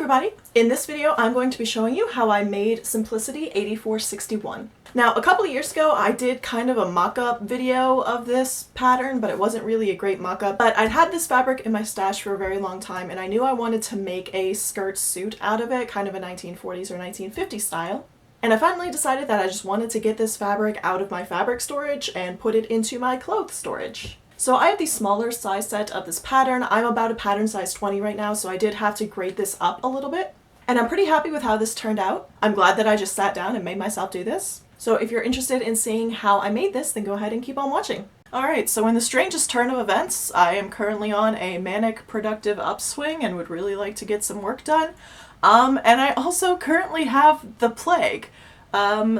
everybody! In this video I'm going to be showing you how I made Simplicity 8461. Now a couple of years ago I did kind of a mock-up video of this pattern, but it wasn't really a great mock-up. But I'd had this fabric in my stash for a very long time and I knew I wanted to make a skirt suit out of it, kind of a 1940s or 1950s style. And I finally decided that I just wanted to get this fabric out of my fabric storage and put it into my clothes storage. So I have the smaller size set of this pattern. I'm about a pattern size 20 right now, so I did have to grade this up a little bit. And I'm pretty happy with how this turned out. I'm glad that I just sat down and made myself do this. So if you're interested in seeing how I made this, then go ahead and keep on watching. Alright, so in the strangest turn of events, I am currently on a manic productive upswing and would really like to get some work done. And I also currently have the plague.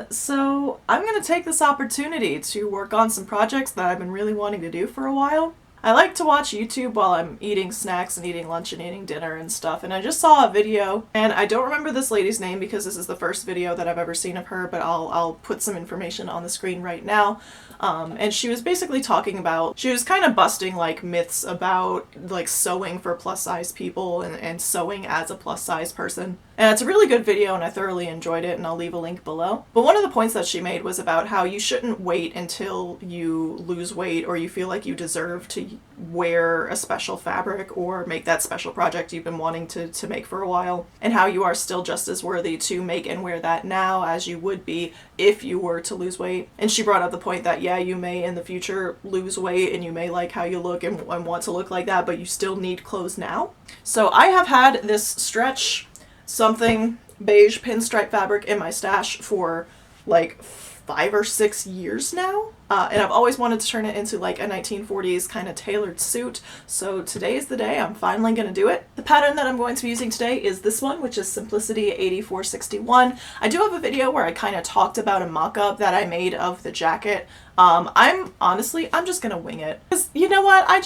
So I'm going to take this opportunity to work on some projects that I've been really wanting to do for a while. I like to watch YouTube while I'm eating snacks and eating lunch and eating dinner and stuff, and I just saw a video, and I don't remember this lady's name because this is the first video that I've ever seen of her, but I'll put some information on the screen right now. And she was basically talking about, she was kind of busting like myths about like sewing for plus size people and sewing as a plus size person. And it's a really good video and I thoroughly enjoyed it, and I'll leave a link below. But one of the points that she made was about how you shouldn't wait until you lose weight or you feel like you deserve to wear a special fabric or make that special project you've been wanting to make for a while, and how you are still just as worthy to make and wear that now as you would be if you were to lose weight. And she brought up the point that yeah, you may in the future lose weight and you may like how you look and want to look like that, but you still need clothes now. So I have had this stretch something beige pinstripe fabric in my stash for like 5 or 6 years now. And I've always wanted to turn it into like a 1940s kind of tailored suit. So today is the day. I'm finally going to do it. The pattern that I'm going to be using today is this one, which is Simplicity 8461. I do have a video where I kind of talked about a mock-up that I made of the jacket. I'm just going to wing it. Because you know what? I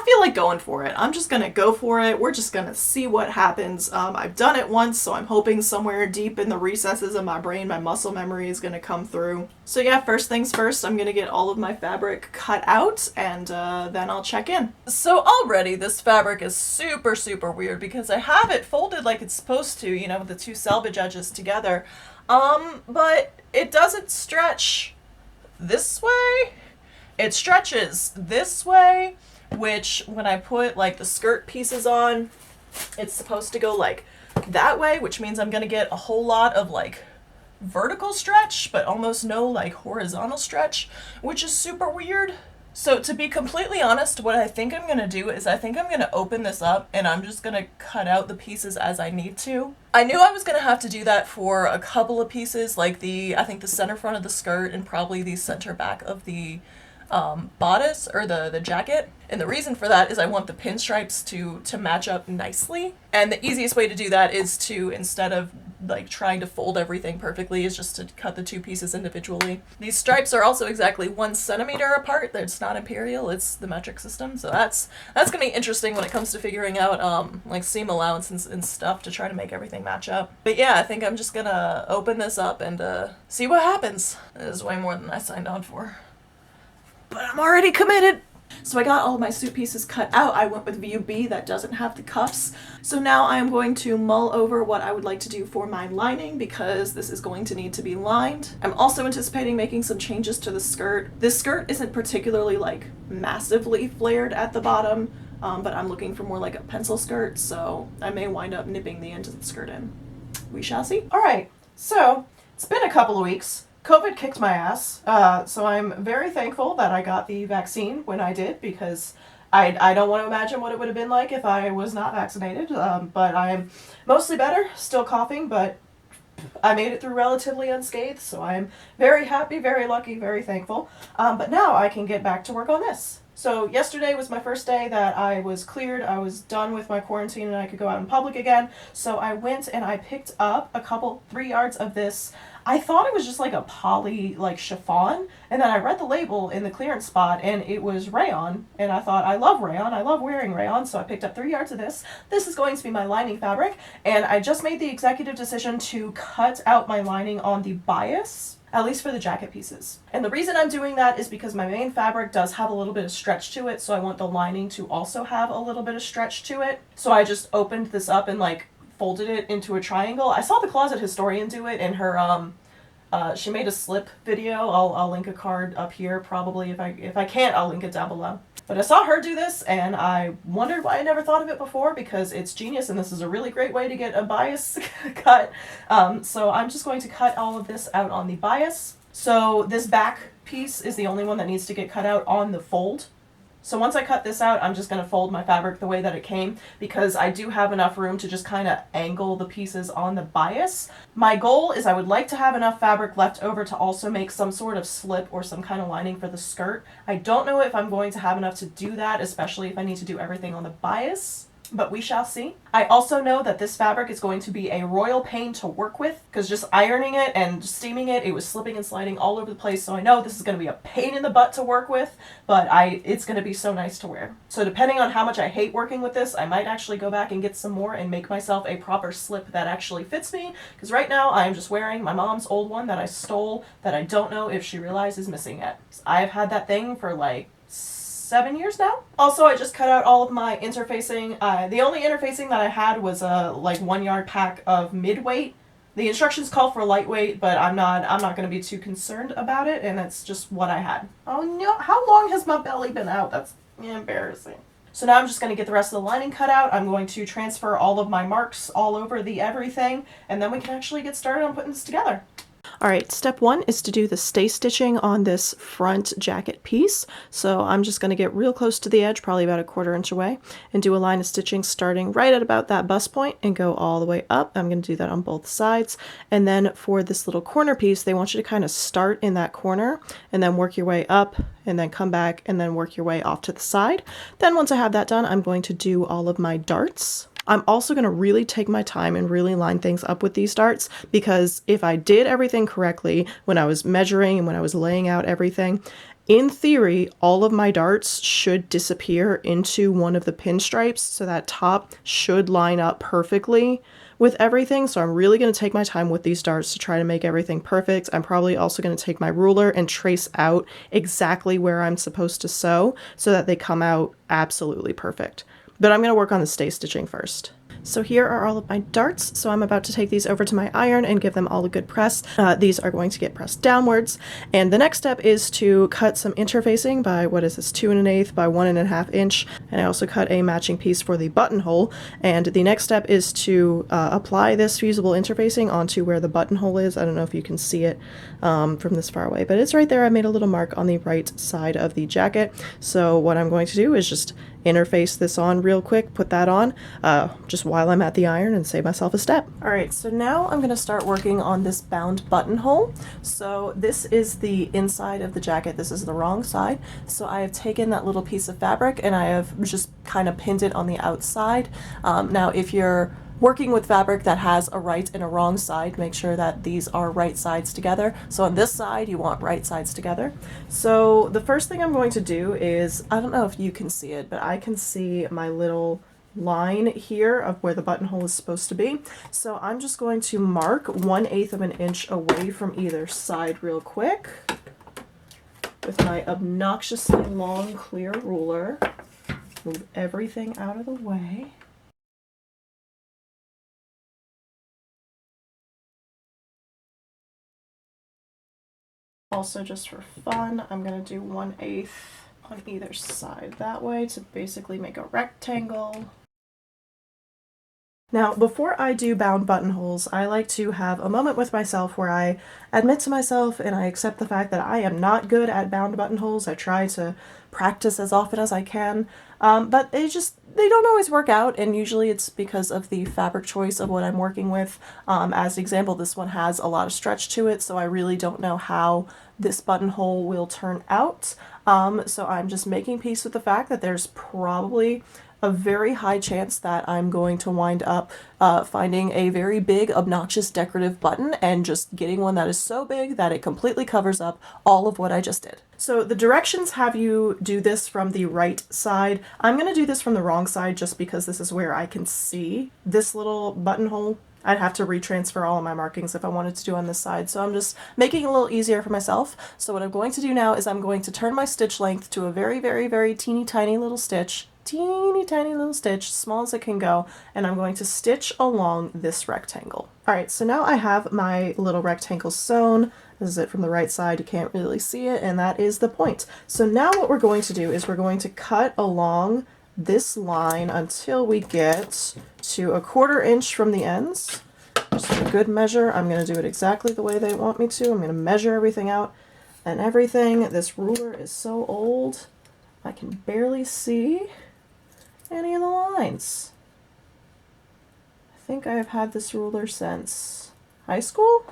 feel like going for it. I'm just gonna go for it. We're just gonna see what happens. I've done it once, so I'm hoping somewhere deep in the recesses of my brain, my muscle memory is gonna come through. So yeah, first things first, I'm gonna get all of my fabric cut out, and then I'll check in. So already this fabric is super, super weird because I have it folded like it's supposed to, you know, with the two selvage edges together. But it doesn't stretch this way. It stretches this way, which when I put like the skirt pieces on, it's supposed to go like that way, which means I'm gonna get a whole lot of like vertical stretch, but almost no like horizontal stretch, which is super weird. So to be completely honest, what I think I'm gonna do is I think I'm gonna open this up and I'm just gonna cut out the pieces as I need to. I knew I was gonna have to do that for a couple of pieces, like I think the center front of the skirt and probably the center back of the bodice or the jacket. And the reason for that is I want the pinstripes to match up nicely. And the easiest way to do that is to, instead of like trying to fold everything perfectly, is just to cut the two pieces individually. These stripes are also exactly 1 centimeter apart. It's not imperial, it's the metric system. So that's gonna be interesting when it comes to figuring out like seam allowance and stuff to try to make everything match up. But yeah, I think I'm just gonna open this up and see what happens. This is way more than I signed on for, but I'm already committed. So I got all of my suit pieces cut out. I went with VUB that doesn't have the cuffs. So now I am going to mull over what I would like to do for my lining because this is going to need to be lined. I'm also anticipating making some changes to the skirt. This skirt isn't particularly like massively flared at the bottom, but I'm looking for more like a pencil skirt, so I may wind up nipping the end of the skirt in. We shall see. All right, so it's been a couple of weeks. COVID kicked my ass, so I'm very thankful that I got the vaccine when I did, because I don't want to imagine what it would have been like if I was not vaccinated, but I'm mostly better, still coughing, but I made it through relatively unscathed, so I'm very happy, very lucky, very thankful, but now I can get back to work on this. So yesterday was my first day that I was cleared. I was done with my quarantine and I could go out in public again. So I went and I picked up 3 yards of this. I thought it was just like a poly like chiffon, and then I read the label in the clearance spot and it was rayon, and I thought, I love rayon, I love wearing rayon, so I picked up 3 yards of this. This is going to be my lining fabric, and I just made the executive decision to cut out my lining on the bias, at least for the jacket pieces. And the reason I'm doing that is because my main fabric does have a little bit of stretch to it, so I want the lining to also have a little bit of stretch to it. So I just opened this up and like folded it into a triangle. I saw the Closet Historian do it in her, she made a slip video. I'll link a card up here probably. If I can't, I'll link it down below. But I saw her do this and I wondered why I never thought of it before, because it's genius and this is a really great way to get a bias cut. So I'm just going to cut all of this out on the bias. So this back piece is the only one that needs to get cut out on the fold. So once I cut this out, I'm just going to fold my fabric the way that it came, because I do have enough room to just kind of angle the pieces on the bias. My goal is I would like to have enough fabric left over to also make some sort of slip or some kind of lining for the skirt. I don't know if I'm going to have enough to do that, especially if I need to do everything on the bias, but we shall see. I also know that this fabric is going to be a royal pain to work with, because just ironing it and steaming it, it was slipping and sliding all over the place. So I know this is going to be a pain in the butt to work with, but it's going to be so nice to wear. So depending on how much I hate working with this, I might actually go back and get some more and make myself a proper slip that actually fits me, because right now I am just wearing my mom's old one that I stole that I don't know if she realizes is missing yet. I've had that thing for like 7 years now. Also, I just cut out all of my interfacing. The only interfacing that I had was a like 1 yard pack of mid-weight. The instructions call for lightweight, but I'm not going to be too concerned about it, and that's just what I had. Oh no, how long has my belly been out? That's embarrassing. So now I'm just going to get the rest of the lining cut out. I'm going to transfer all of my marks all over the everything, and then we can actually get started on putting this together. Alright, step one is to do the stay stitching on this front jacket piece. So I'm just going to get real close to the edge, probably about a 1/4 inch away, and do a line of stitching starting right at about that bust point and go all the way up. I'm going to do that on both sides. And then for this little corner piece, they want you to kind of start in that corner and then work your way up and then come back and then work your way off to the side. Then once I have that done, I'm going to do all of my darts. I'm also going to really take my time and really line things up with these darts, because if I did everything correctly when I was measuring and when I was laying out everything, in theory, all of my darts should disappear into one of the pinstripes, so that top should line up perfectly with everything. So I'm really going to take my time with these darts to try to make everything perfect. I'm probably also going to take my ruler and trace out exactly where I'm supposed to sew so that they come out absolutely perfect. But I'm going to work on the stay stitching first. So here are all of my darts. So I'm about to take these over to my iron and give them all a good press. These are going to get pressed downwards. And the next step is to cut some interfacing by, what is this, 2 1/8 by 1 1/2 inch. And I also cut a matching piece for the buttonhole. And the next step is to apply this fusible interfacing onto where the buttonhole is. I don't know if you can see it from this far away, but it's right there. I made a little mark on the right side of the jacket. So what I'm going to do is just interface this on real quick, put that on just while I'm at the iron, and save myself a step. Alright, so now I'm going to start working on this bound buttonhole. So this is the inside of the jacket, this is the wrong side. So I have taken that little piece of fabric and I have just kind of pinned it on the outside. Now if you're working with fabric that has a right and a wrong side, make sure that these are right sides together. So on this side, you want right sides together. So the first thing I'm going to do is, I don't know if you can see it, but I can see my little line here of where the buttonhole is supposed to be. So I'm just going to mark 1/8 of an inch away from either side real quick with my obnoxiously long clear ruler. Move everything out of the way. Also, just for fun, I'm going to do 1/8 on either side that way to basically make a rectangle. Now, before I do bound buttonholes, I like to have a moment with myself where I admit to myself and I accept the fact that I am not good at bound buttonholes. I try to practice as often as I can, but they don't always work out, and usually it's because of the fabric choice of what I'm working with. As an example, this one has a lot of stretch to it, so I really don't know how this buttonhole will turn out. So I'm just making peace with the fact that there's probably a very high chance that I'm going to wind up finding a very big, obnoxious decorative button and just getting one that is so big that it completely covers up all of what I just did. So the directions have you do this from the right side. I'm going to do this from the wrong side just because this is where I can see this little buttonhole. I'd have to retransfer all of my markings if I wanted to do on this side, so I'm just making it a little easier for myself. So what I'm going to do now is I'm going to turn my stitch length to a very, very, very teeny tiny little stitch, teeny tiny little stitch, small as it can go, and I'm going to stitch along this rectangle. All right, so now I have my little rectangle sewn. This is it from the right side. You can't really see it, and that is the point. So now what we're going to do is we're going to cut along this line until we get to 1/4 inch from the ends. Just a good measure. I'm going to do it exactly the way they want me to. I'm going to measure everything out and everything. This ruler is so old, I can barely see any of the lines. I think I have had this ruler since high school?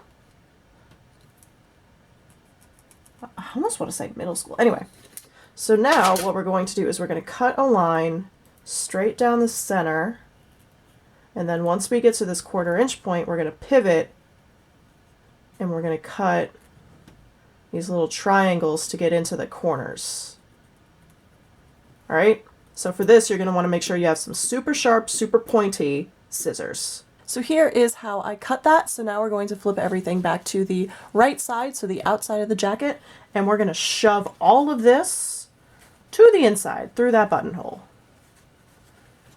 I almost want to say middle school. Anyway, so now what we're going to do is we're going to cut a line straight down the center, and then once we get to this 1/4 inch point, we're going to pivot and we're going to cut these little triangles to get into the corners. All right, so for this, you're going to want to make sure you have some super sharp, super pointy scissors. So here is how I cut that. So now we're going to flip everything back to the right side, so the outside of the jacket, and we're going to shove all of this to the inside through that buttonhole.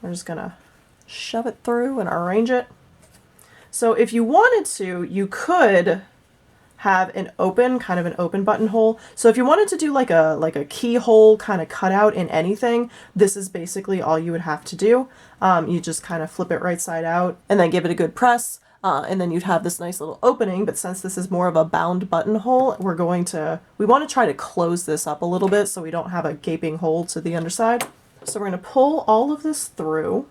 We're just going to shove it through and arrange it. So if you wanted to, you could have an open, kind of an open buttonhole. So if you wanted to do like a keyhole kind of cutout in anything, this is basically all you would have to do. You just kind of flip it right side out and then give it a good press, and then you'd have this nice little opening. But since this is more of a bound buttonhole, we want to try to close this up a little bit so we don't have a gaping hole to the underside. So we're going to pull all of this through.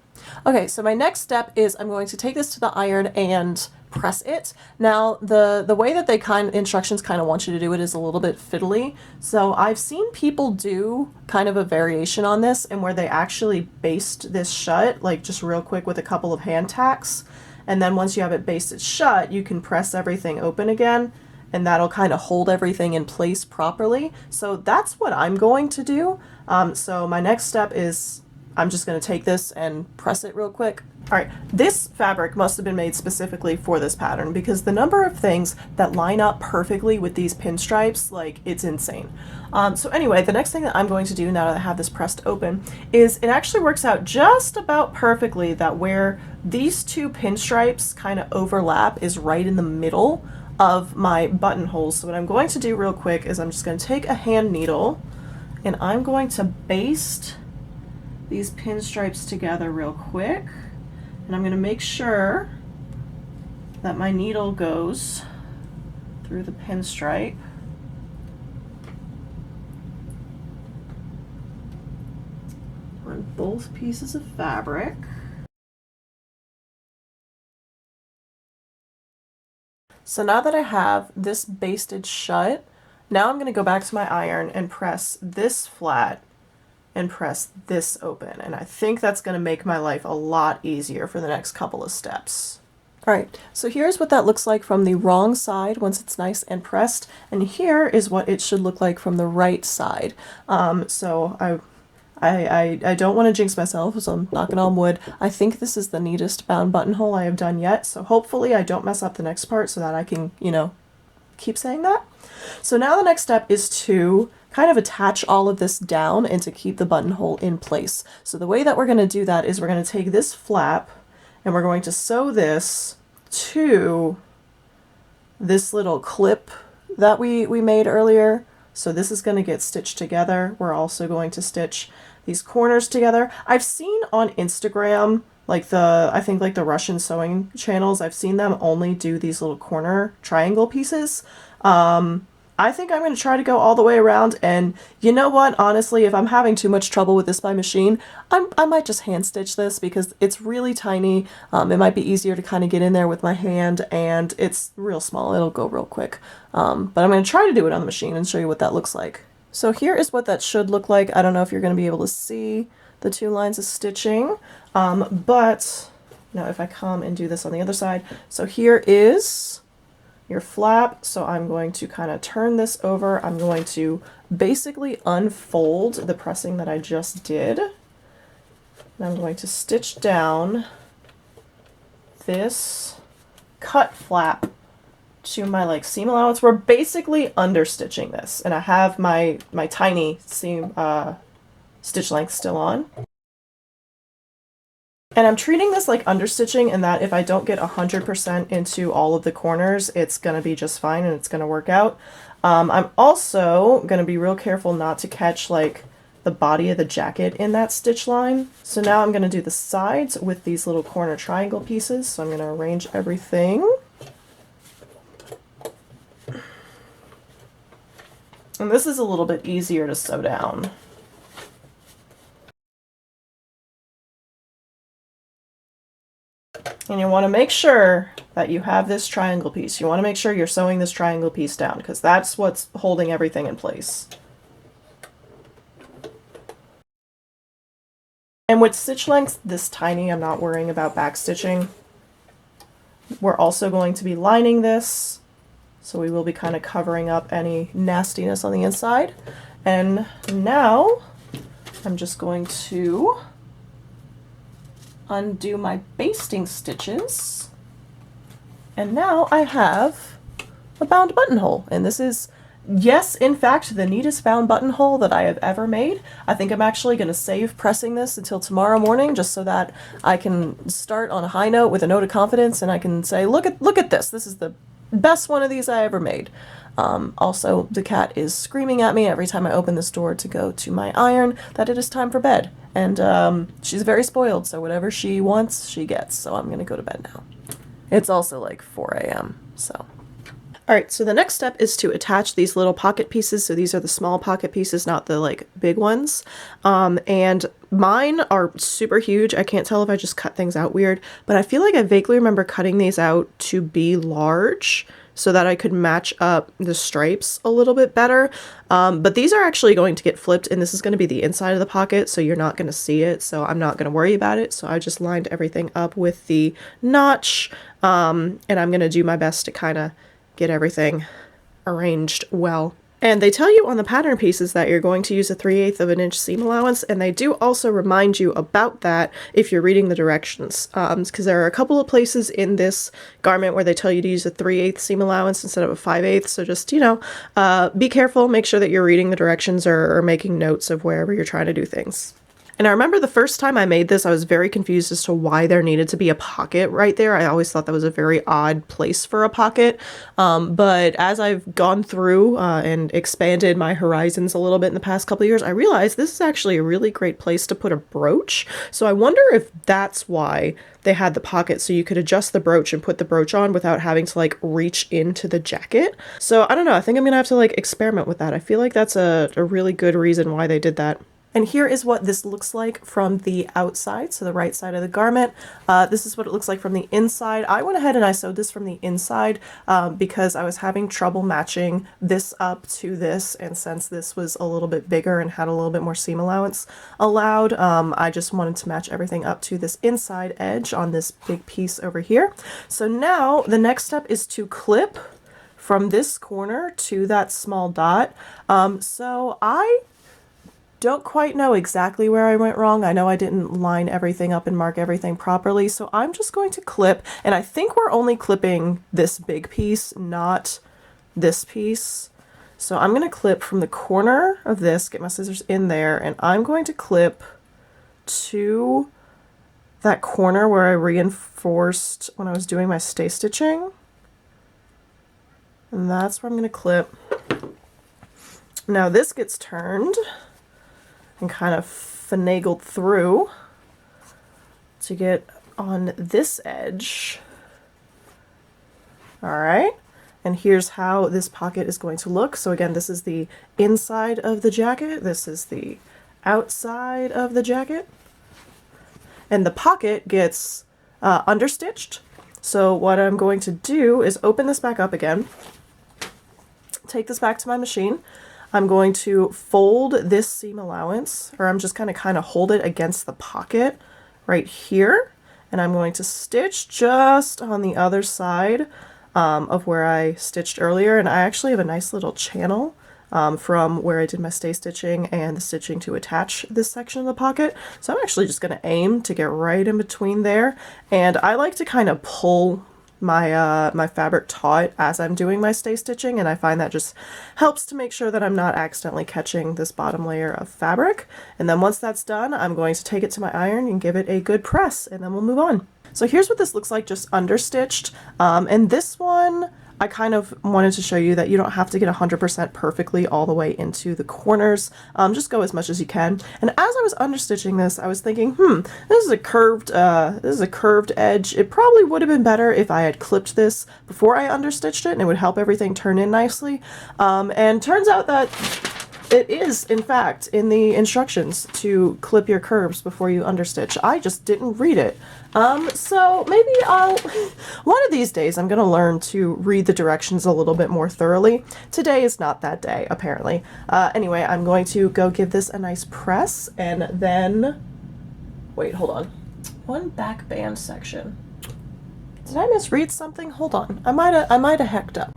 Okay, so my next step is I'm going to take this to the iron and press it. Now, the way that instructions kind of want you to do it is a little bit fiddly. So I've seen people do kind of a variation on this, and where they actually baste this shut, like just real quick with a couple of hand tacks. And then once you have it basted shut, you can press everything open again, and that'll kind of hold everything in place properly. So that's what I'm going to do. So my next step is I'm just going to take this and press it real quick. All right, this fabric must have been made specifically for this pattern because the number of things that line up perfectly with these pinstripes, like, it's insane. So anyway, the next thing that I'm going to do now that I have this pressed open is it actually works out just about perfectly that where these two pinstripes kind of overlap is right in the middle of my buttonholes. So what I'm going to do real quick is I'm just going to take a hand needle and I'm going to baste these pinstripes together real quick. And I'm going to make sure that my needle goes through the pinstripe. On both pieces of fabric. So now that I have this basted shut, now I'm going to go back to my iron and press this flat and press this open. And I think that's going to make my life a lot easier for the next couple of steps. All right, so here's what that looks like from the wrong side once it's nice and pressed. And here is what it should look like from the right side. So I don't want to jinx myself, so I'm knocking on wood. I think this is the neatest bound buttonhole I have done yet. So hopefully I don't mess up the next part so that I can, keep saying that. So now the next step is to kind of attach all of this down and to keep the buttonhole in place. So the way that we're going to do that is we're going to take this flap and we're going to sew this to this little clip that we made earlier. So this is going to get stitched together. We're also going to stitch these corners together. I've seen on Instagram, I think the Russian sewing channels, I've seen them only do these little corner triangle pieces. I think I'm going to try to go all the way around, and you know what, honestly, if I'm having too much trouble with this by machine, I might just hand stitch this because it's really tiny. It might be easier to kind of get in there with my hand, and it's real small. It'll go real quick. But I'm going to try to do it on the machine and show you what that looks like. So here is what that should look like. I don't know if you're going to be able to see the two lines of stitching, but if I come and do this on the other side. So here is your flap. So I'm going to kind of turn this over. I'm going to basically unfold the pressing that I just did. And I'm going to stitch down this cut flap to my seam allowance. We're basically understitching this, and I have my tiny seam stitch length still on. And I'm treating this like understitching in that if I don't get 100% into all of the corners, it's going to be just fine and it's going to work out. I'm also going to be real careful not to catch like the body of the jacket in that stitch line. So now I'm going to do the sides with these little corner triangle pieces. So I'm going to arrange everything. And this is a little bit easier to sew down. And you want to make sure that you have this triangle piece. You want to make sure you're sewing this triangle piece down because that's what's holding everything in place. And with stitch lengths this tiny, I'm not worrying about back stitching. We're also going to be lining this, so we will be kind of covering up any nastiness on the inside. And now I'm just going to undo my basting stitches, and now I have a bound buttonhole, and this is, yes, in fact, the neatest bound buttonhole that I have ever made. I think I'm actually going to save pressing this until tomorrow morning just so that I can start on a high note with a note of confidence and I can say, look at this. This is the best one of these I ever made. Also, the cat is screaming at me every time I open this door to go to my iron that it is time for bed. And she's very spoiled, so whatever she wants, she gets. So I'm going to go to bed now. It's also like 4 a.m., so. Alright, so the next step is to attach these little pocket pieces. So these are the small pocket pieces, not the like big ones. And mine are super huge. I can't tell if I just cut things out weird, but I feel like I vaguely remember cutting these out to be large so that I could match up the stripes a little bit better. But these are actually going to get flipped, and this is going to be the inside of the pocket, so you're not going to see it, so I'm not going to worry about it. So I just lined everything up with the notch, and I'm going to do my best to kind of get everything arranged well. And they tell you on the pattern pieces that you're going to use a 3/8 of an inch seam allowance, and they do also remind you about that if you're reading the directions, because there are a couple of places in this garment where they tell you to use a 3/8 seam allowance instead of a 5/8, so just, you know, be careful, make sure that you're reading the directions or making notes of wherever you're trying to do things. And I remember the first time I made this, I was very confused as to why there needed to be a pocket right there. I always thought that was a very odd place for a pocket. But as I've gone through and expanded my horizons a little bit in the past couple of years, I realized this is actually a really great place to put a brooch. So I wonder if that's why they had the pocket, so you could adjust the brooch and put the brooch on without having to like reach into the jacket. So I don't know, I think I'm gonna have to like experiment with that. I feel like that's a really good reason why they did that. And here is what this looks like from the outside, so the right side of the garment. This is what it looks like from the inside. I went ahead and I sewed this from the inside because I was having trouble matching this up to this, and since this was a little bit bigger and had a little bit more seam allowance allowed, I just wanted to match everything up to this inside edge on this big piece over here. So now the next step is to clip from this corner to that small dot. So I don't quite know exactly where I went wrong. I know I didn't line everything up and mark everything properly, so I'm just going to clip, and I think we're only clipping this big piece, not this piece. So I'm going to clip from the corner of this, get my scissors in there, and I'm going to clip to that corner where I reinforced when I was doing my stay stitching. And that's where I'm going to clip. Now this gets turned and kind of finagled through to get on this edge. All right, and here's how this pocket is going to look. So again, this is the inside of the jacket, this is the outside of the jacket, and the pocket gets understitched. So what I'm going to do is open this back up again, take this back to my machine. I'm going to fold this seam allowance, or I'm just going to kind of hold it against the pocket right here, and I'm going to stitch just on the other side of where I stitched earlier. And I actually have a nice little channel from where I did my stay stitching and the stitching to attach this section of the pocket. So I'm actually just going to aim to get right in between there, and I like to kind of pull my fabric taut as I'm doing my stay stitching, and I find that just helps to make sure that I'm not accidentally catching this bottom layer of fabric. And then once that's done, I'm going to take it to my iron and give it a good press, and then we'll move on. So here's what this looks like just understitched, and this one I kind of wanted to show you that you don't have to get 100% perfectly all the way into the corners. Just go as much as you can. And as I was understitching this, I was thinking, this is a curved edge. It probably would have been better if I had clipped this before I understitched it, and it would help everything turn in nicely. And turns out that it is, in fact, in the instructions to clip your curves before you understitch. I just didn't read it. So maybe one of these days I'm going to learn to read the directions a little bit more thoroughly. Today is not that day, apparently. Anyway, I'm going to go give this a nice press, and then, wait, hold on. One back band section. Did I misread something? Hold on. I might have hecked up.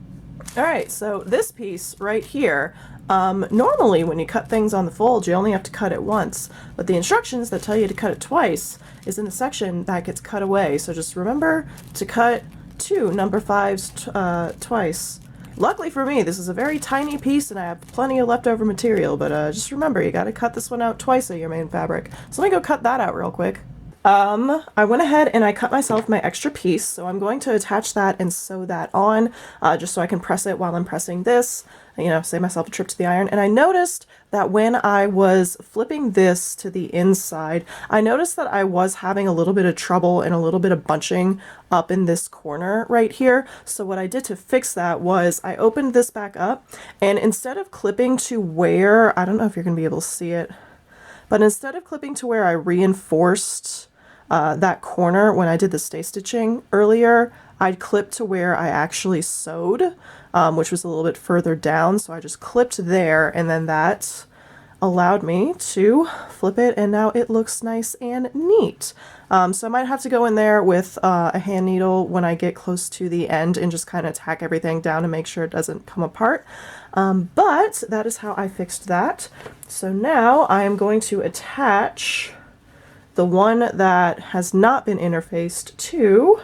All right, so this piece right here, normally when you cut things on the fold, you only have to cut it once, but the instructions that tell you to cut it twice is in the section that gets cut away. So just remember to cut 2 number 5s twice. Luckily for me, this is a very tiny piece and I have plenty of leftover material, but just remember, you gotta cut this one out twice of your main fabric. So let me go cut that out real quick. I went ahead and I cut myself my extra piece, so I'm going to attach that and sew that on, just so I can press it while I'm pressing this, you know, save myself a trip to the iron. And I noticed that when I was flipping this to the inside, I noticed that I was having a little bit of trouble and a little bit of bunching up in this corner right here. So what I did to fix that was I opened this back up, and instead of clipping to where, I don't know if you're going to be able to see it, but instead of clipping to where I reinforced that corner when I did the stay stitching earlier, I'd clipped to where I actually sewed, which was a little bit further down. So I just clipped there, and then that allowed me to flip it, and now it looks nice and neat. So I might have to go in there with a hand needle when I get close to the end and just kind of tack everything down to make sure it doesn't come apart. But that is how I fixed that. So now I am going to attach the one that has not been interfaced to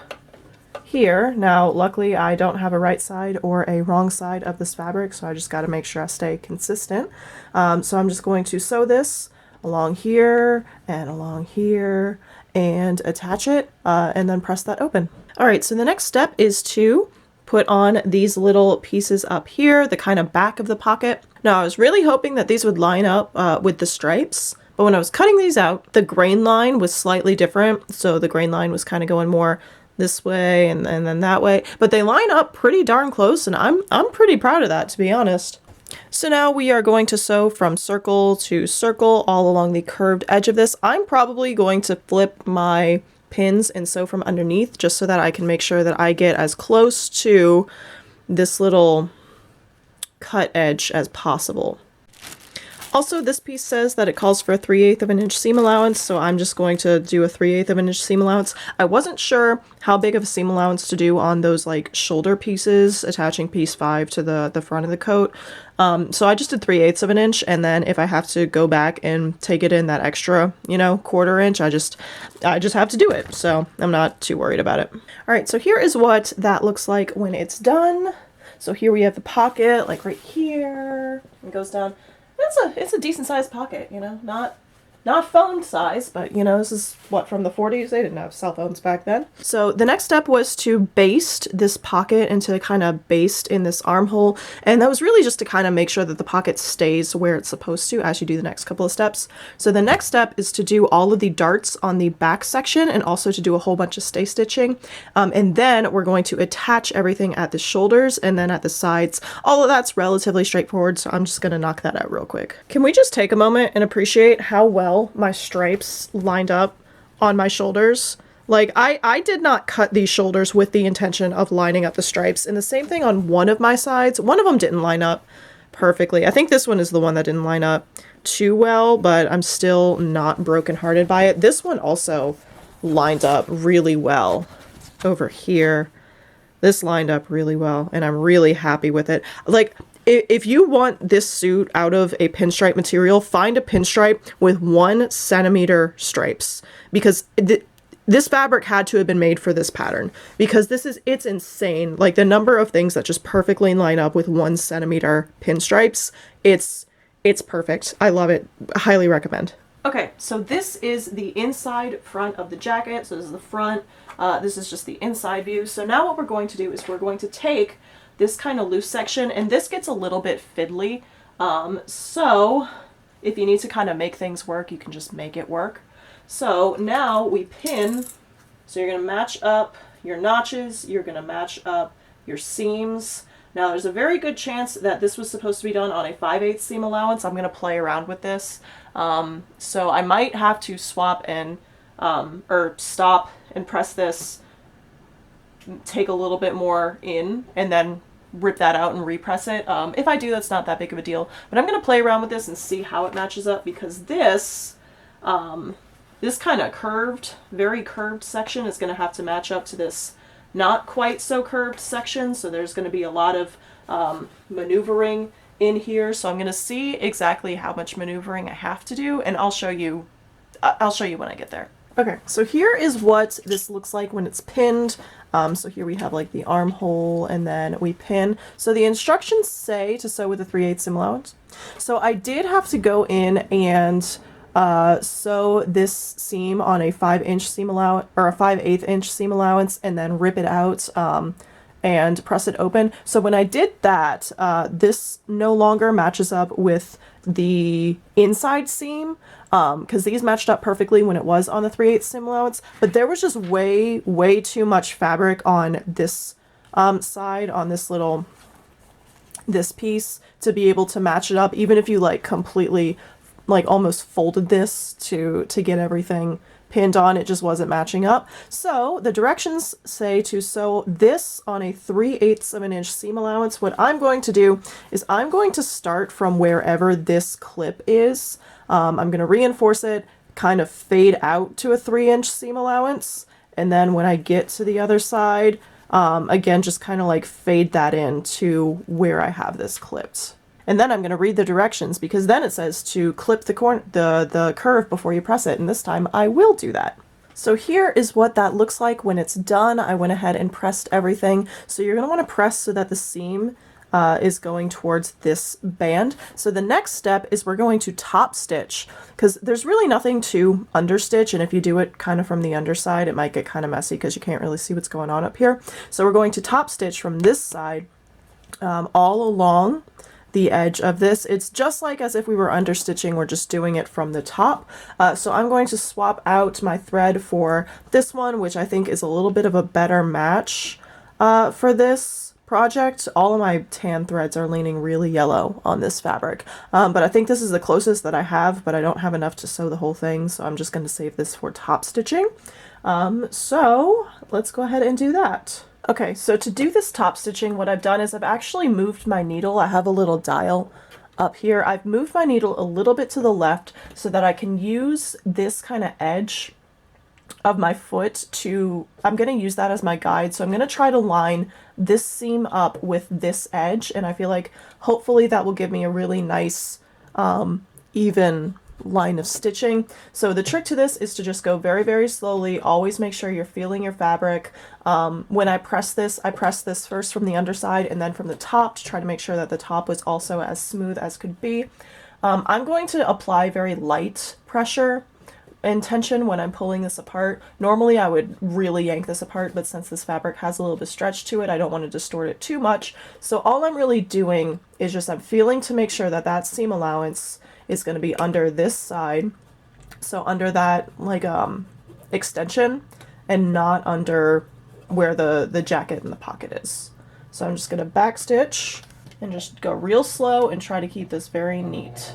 here. Now, luckily I don't have a right side or a wrong side of this fabric, so I just got to make sure I stay consistent. So I'm just going to sew this along here and attach it, and then press that open. All right, so the next step is to put on these little pieces up here, the kind of back of the pocket. Now, I was really hoping that these would line up with the stripes, but when I was cutting these out, the grain line was slightly different. So the grain line was kind of going more this way and then that way, but they line up pretty darn close, and I'm pretty proud of that, to be honest. So now we are going to sew from circle to circle all along the curved edge of this. I'm probably going to flip my pins and sew from underneath, just so that I can make sure that I get as close to this little cut edge as possible. Also, this piece says that it calls for a 3/8 of an inch seam allowance, so I'm just going to do a 3/8 of an inch seam allowance. I wasn't sure how big of a seam allowance to do on those like shoulder pieces, attaching piece 5 to the front of the coat. So I just did 3/8 of an inch, and then if I have to go back and take it in that extra, you know, 1/4 inch, I just have to do it. So I'm not too worried about it. All right, so here is what that looks like when it's done. So here we have the pocket, like right here. It goes down. It's a decent sized pocket, you know, not phone size, but you know, this is what, from the 40s? They didn't have cell phones back then. So the next step was to baste this pocket and to kind of baste in this armhole. And that was really just to kind of make sure that the pocket stays where it's supposed to as you do the next couple of steps. So the next step is to do all of the darts on the back section, and also to do a whole bunch of stay stitching. And then we're going to attach everything at the shoulders and then at the sides. All of that's relatively straightforward, so I'm just going to knock that out real quick. Can we just take a moment and appreciate how well my stripes lined up on my shoulders? Like, I did not cut these shoulders with the intention of lining up the stripes, and the same thing on one of my sides. One of them didn't line up perfectly. I think this one is the one that didn't line up too well, but I'm still not brokenhearted by it. This one also lined up really well over here. This lined up really well, and I'm really happy with it. Like, if you want this suit out of a pinstripe material, find a pinstripe with 1 centimeter stripes, because this fabric had to have been made for this pattern, because it's insane. Like, the number of things that just perfectly line up with 1 centimeter pinstripes, it's perfect. I love it. I highly recommend. Okay, so this is the inside front of the jacket. So this is the front. This is just the inside view. So now what we're going to do is we're going to take this kind of loose section, and this gets a little bit fiddly. So if you need to kind of make things work, you can just make it work. So now we pin. So you're going to match up your notches. You're going to match up your seams. Now there's a very good chance that this was supposed to be done on a 5/8 seam allowance. I'm going to play around with this. So I might have to swap and, or stop and press this, take a little bit more in, and then rip that out and repress it. If I do, that's not that big of a deal. But I'm going to play around with this and see how it matches up, because this kind of curved, very curved section is going to have to match up to this not quite so curved section. So there's going to be a lot of maneuvering in here. So I'm going to see exactly how much maneuvering I have to do, and I'll show you when I get there. Okay, so here is what this looks like when it's pinned. So here we have like the armhole, and then we pin. So the instructions say to sew with a 3/8 seam allowance. So I did have to go in and sew this seam on a 5-inch seam allowance, or a 5/8 inch seam allowance, and then rip it out and press it open. So when I did that, this no longer matches up with the inside seam, because these matched up perfectly when it was on the 3/8 seam allowance, but there was just way too much fabric on this side, on this piece, to be able to match it up, even if you like completely, like almost folded this to get everything pinned on. It just wasn't matching up. So the directions say to sew this on a 3/8 of an inch seam allowance. What I'm going to do is I'm going to start from wherever this clip is. I'm going to reinforce it, kind of fade out to a 3-inch seam allowance, and then when I get to the other side, again, just kind of like fade that in to where I have this clipped. And then I'm going to read the directions, because then it says to clip the curve before you press it, and this time I will do that. So here is what that looks like when it's done. I went ahead and pressed everything. So you're going to want to press so that the seam is going towards this band. So the next step is we're going to top stitch, because there's really nothing to understitch, and if you do it kind of from the underside, it might get kind of messy because you can't really see what's going on up here. So we're going to top stitch from this side all along the edge of this. It's just like as if we were understitching, we're just doing it from the top. So I'm going to swap out my thread for this one, which I think is a little bit of a better match for this project. All of my tan threads are leaning really yellow on this fabric, but I think this is the closest that I have, but I don't have enough to sew the whole thing, so I'm just going to save this for top stitching. So let's go ahead and do that. Okay, so to do this top stitching, what I've done is I've actually moved my needle. I have a little dial up here. I've moved my needle a little bit to the left so that I can use this kind of edge of my foot to, I'm going to use that as my guide. So I'm going to try to line this seam up with this edge, and I feel like hopefully that will give me a really nice even line of stitching. So the trick to this is to just go very slowly. Always make sure you're feeling your fabric. When I press this first from the underside and then from the top to try to make sure that the top was also as smooth as could be. I'm going to apply very light pressure and tension when I'm pulling this apart. Normally I would really yank this apart, but since this fabric has a little bit of stretch to it, I don't want to distort it too much. So all I'm really doing is just I'm feeling to make sure that that seam allowance is going to be under this side, so under that like extension, and not under where the jacket and the pocket is. So I'm just going to back stitch and just go real slow and try to keep this very neat.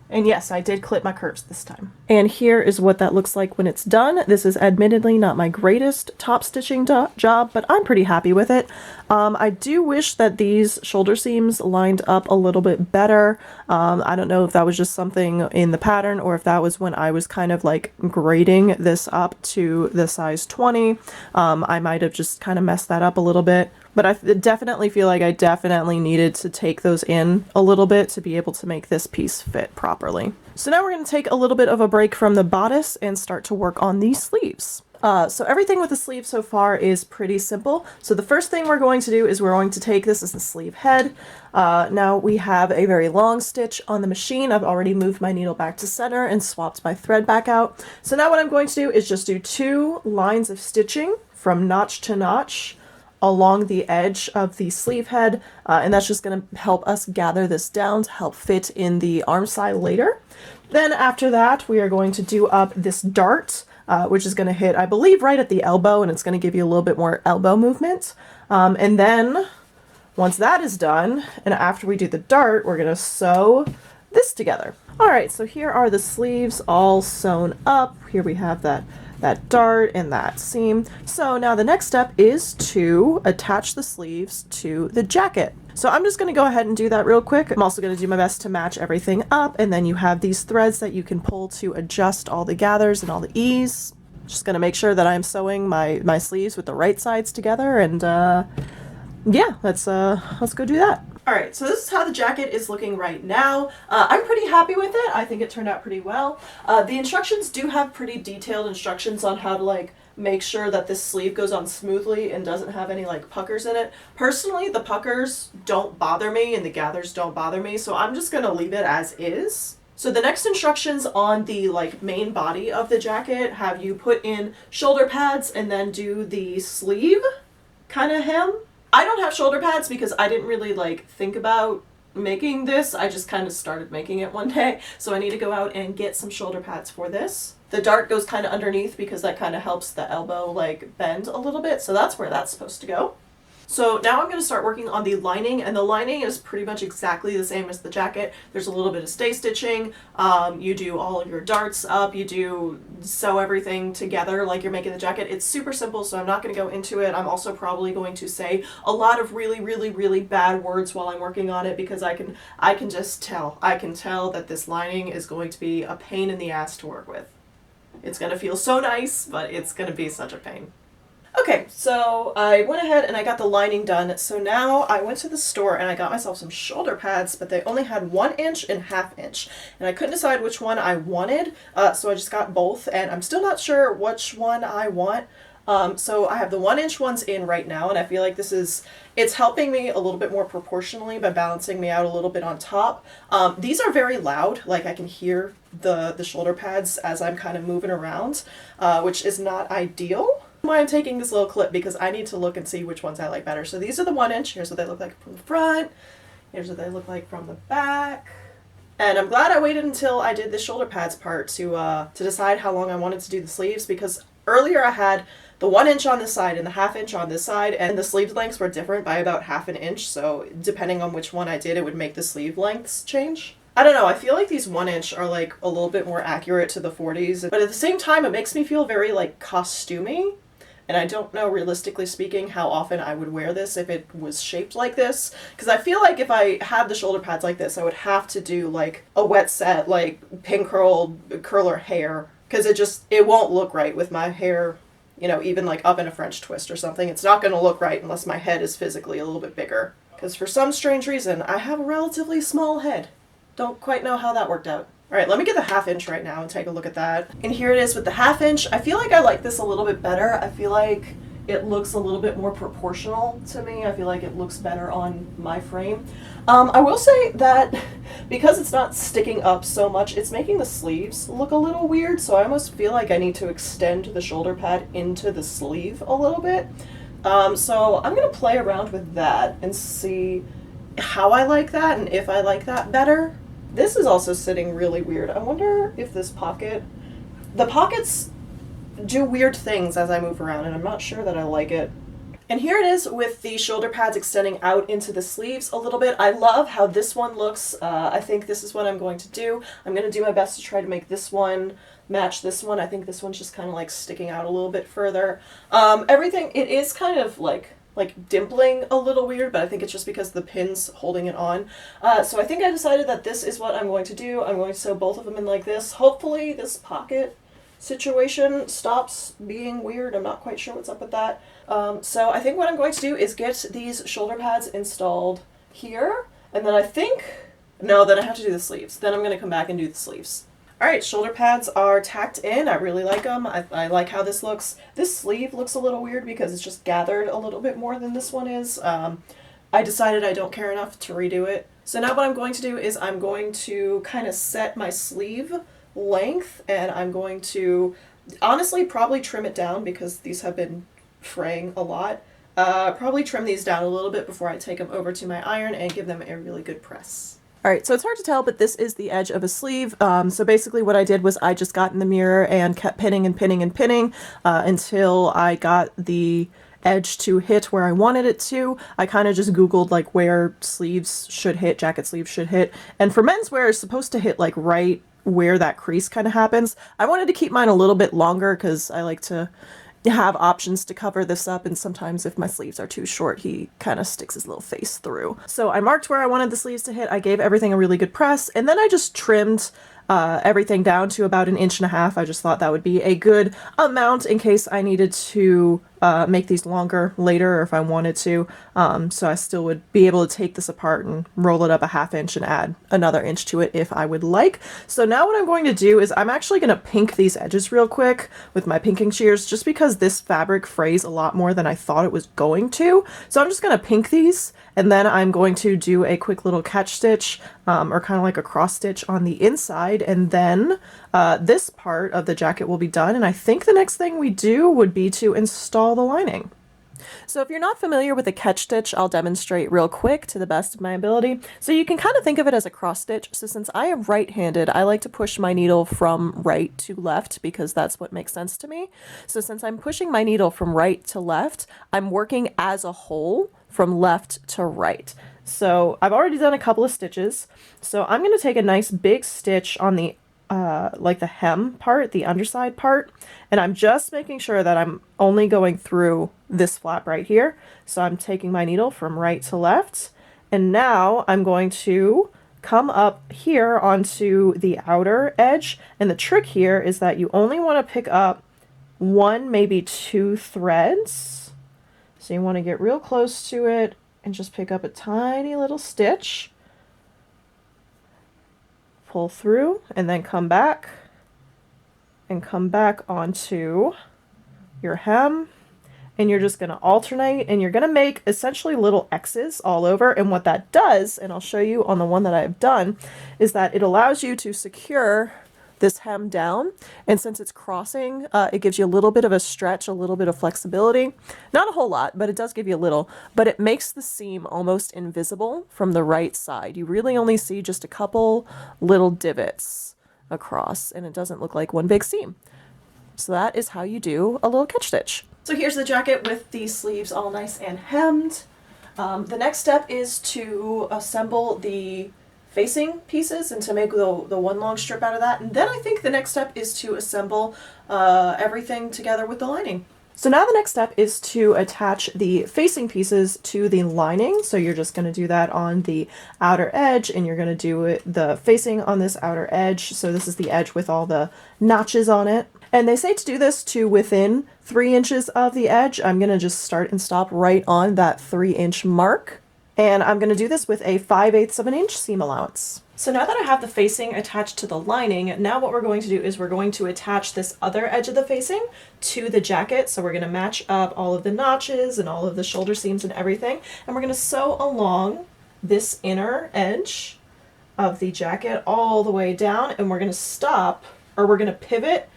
And yes, I did clip my curves this time. And here is what that looks like when it's done. This is admittedly not my greatest top stitching job, but I'm pretty happy with it. I do wish that these shoulder seams lined up a little bit better. I don't know if that was just something in the pattern or if that was when I was kind of like grading this up to the size 20. I might have just kind of messed that up a little bit but I definitely feel like I definitely needed to take those in a little bit to be able to make this piece fit properly. So now we're going to take a little bit of a break from the bodice and start to work on these sleeves. So everything with the sleeve so far is pretty simple. So the first thing we're going to do is we're going to take this as the sleeve head. Now we have a very long stitch on the machine. I've already moved my needle back to center and swapped my thread back out. So now what I'm going to do is just do 2 lines of stitching from notch to notch along the edge of the sleeve head, and that's just going to help us gather this down to help fit in the arm side later. Then after that, we are going to do up this dart, which is going to hit, I believe, right at the elbow, and it's going to give you a little bit more elbow movement. And then once that is done, and after we do the dart, we're going to sew this together. All right, so here are the sleeves all sewn up. Here we have that dart and that seam. So now the next step is to attach the sleeves to the jacket. So I'm just going to go ahead and do that real quick. I'm also going to do my best to match everything up, and then you have these threads that you can pull to adjust all the gathers and all the ease. Just going to make sure that I'm sewing my sleeves with the right sides together, and yeah, let's go do that. Alright, so this is how the jacket is looking right now. I'm pretty happy with it. I think it turned out pretty well. The instructions do have pretty detailed instructions on how to like make sure that this sleeve goes on smoothly and doesn't have any like puckers in it. Personally, the puckers don't bother me and the gathers don't bother me, so I'm just gonna leave it as is. So the next instructions on the like main body of the jacket have you put in shoulder pads and then do the sleeve kind of hem. I don't have shoulder pads because I didn't really like think about making this. I just kind of started making it one day. So I need to go out and get some shoulder pads for this. The dart goes kind of underneath because that kind of helps the elbow like bend a little bit. So that's where that's supposed to go. So now I'm going to start working on the lining, and the lining is pretty much exactly the same as the jacket. There's a little bit of stay stitching. You do all of your darts up. You do sew everything together like you're making the jacket. It's super simple, so I'm not going to go into it. I'm also probably going to say a lot of really, really, really bad words while I'm working on it because I can just tell. I can tell that this lining is going to be a pain in the ass to work with. It's going to feel so nice, but it's going to be such a pain. Okay, so I went ahead and I got the lining done. So now I went to the store and I got myself some shoulder pads, but they only had 1 inch and 1/2 inch. And I couldn't decide which one I wanted, so I just got both, and I'm still not sure which one I want. So I have the 1 inch ones in right now, and I feel like it's helping me a little bit more proportionally by balancing me out a little bit on top. These are very loud, like I can hear the shoulder pads as I'm kind of moving around, which is not ideal. Why I'm taking this little clip because I need to look and see which ones I like better. So these are the 1 inch. Here's what they look like from the front. Here's what they look like from the back. And I'm glad I waited until I did the shoulder pads part to decide how long I wanted to do the sleeves, because earlier I had the 1 inch on this side and the 1/2 inch on this side, and the sleeve lengths were different by about 1/2 inch. So depending on which one I did, it would make the sleeve lengths change. I don't know, I feel like these 1 inch are like a little bit more accurate to the 40s, but at the same time it makes me feel very like costumey. And I don't know, realistically speaking, how often I would wear this if it was shaped like this. Because I feel like if I had the shoulder pads like this, I would have to do like a wet set, like pin curler hair. Because it won't look right with my hair, you know, even like up in a French twist or something. It's not going to look right unless my head is physically a little bit bigger. Because for some strange reason, I have a relatively small head. Don't quite know how that worked out. Alright, let me get the 1/2 inch right now and take a look at that. And here it is with the 1/2 inch. I feel like I like this a little bit better. I feel like it looks a little bit more proportional to me. I feel like it looks better on my frame. I will say that because it's not sticking up so much, it's making the sleeves look a little weird, so I almost feel like I need to extend the shoulder pad into the sleeve a little bit. So I'm going to play around with that and see how I like that and if I like that better. This is also sitting really weird. I wonder if the pockets do weird things as I move around, and I'm not sure that I like it. And here it is with the shoulder pads extending out into the sleeves a little bit. I love how this one looks. I think this is what I'm going to do. I'm going to do my best to try to make this one match this one. I think this one's just kind of like sticking out a little bit further. Everything, it is kind of like dimpling a little weird, but I think it's just because the pin's holding it on. So I think I decided that this is what I'm going to do. I'm going to sew both of them in like this. Hopefully this pocket situation stops being weird. I'm not quite sure what's up with that. So I think what I'm going to do is get these shoulder pads installed here, and then I think, no, then I have to do the sleeves. Then I'm going to come back and do the sleeves. Alright, shoulder pads are tacked in. I really like them. I like how this looks. This sleeve looks a little weird because it's just gathered a little bit more than this one is. I decided I don't care enough to redo it. So now what I'm going to do is I'm going to kind of set my sleeve length, and I'm going to honestly probably trim it down because these have been fraying a lot. Probably trim these down a little bit before I take them over to my iron and give them a really good press. Alright, so it's hard to tell, but this is the edge of a sleeve. So basically what I did was I just got in the mirror and kept pinning and pinning and pinning until I got the edge to hit where I wanted it to. I kind of just Googled like where sleeves should hit, jacket sleeves should hit. And for menswear, it's supposed to hit like right where that crease kind of happens. I wanted to keep mine a little bit longer because I like to have options to cover this up, and sometimes if my sleeves are too short, he kind of sticks his little face through. So I marked where I wanted the sleeves to hit. I gave everything a really good press, and then I just trimmed everything down to about 1.5 inches. I just thought that would be a good amount in case I needed to make these longer later, or if I wanted to. So I still would be able to take this apart and roll it up 1/2 inch and add another inch to it if I would like. So now what I'm going to do is I'm actually going to pink these edges real quick with my pinking shears, just because this fabric frays a lot more than I thought it was going to. So I'm just going to pink these, and then I'm going to do a quick little catch stitch or kind of like a cross stitch on the inside, and then this part of the jacket will be done. And I think the next thing we do would be to install the lining. So if you're not familiar with a catch stitch, I'll demonstrate real quick to the best of my ability. So you can kind of think of it as a cross stitch. So since I am right-handed, I like to push my needle from right to left because that's what makes sense to me. So since I'm pushing my needle from right to left, I'm working as a whole from left to right. So I've already done a couple of stitches. So I'm going to take a nice big stitch on the like the hem part, the underside part, and I'm just making sure that I'm only going through this flap right here. So I'm taking my needle from right to left, and now I'm going to come up here onto the outer edge. And the trick here is that you only want to pick up 1, maybe 2 threads. So you want to get real close to it and just pick up a tiny little stitch. Pull through and then come back and come back onto your hem, and you're just going to alternate, and you're going to make essentially little X's all over. And what that does, and I'll show you on the one that I've done, is that it allows you to secure this hem down, and since it's crossing, it gives you a little bit of a stretch, a little bit of flexibility. Not a whole lot, but it does give you a little, but it makes the seam almost invisible from the right side. You really only see just a couple little divots across, and it doesn't look like one big seam. So that is how you do a little catch stitch. So here's the jacket with the sleeves all nice and hemmed. The next step is to assemble the facing pieces and to make the one long strip out of that. And then I think the next step is to assemble everything together with the lining. So now the next step is to attach the facing pieces to the lining. So you're just going to do that on the outer edge, and you're going to do the facing on this outer edge. So this is the edge with all the notches on it. And they say to do this to within 3 inches of the edge. I'm going to just start and stop right on that 3-inch mark. And I'm going to do this with a 5/8 of an inch seam allowance. So now that I have the facing attached to the lining, now what we're going to do is we're going to attach this other edge of the facing to the jacket. So we're going to match up all of the notches and all of the shoulder seams and everything. And we're going to sew along this inner edge of the jacket all the way down. And we're going to stop, or we're going to pivot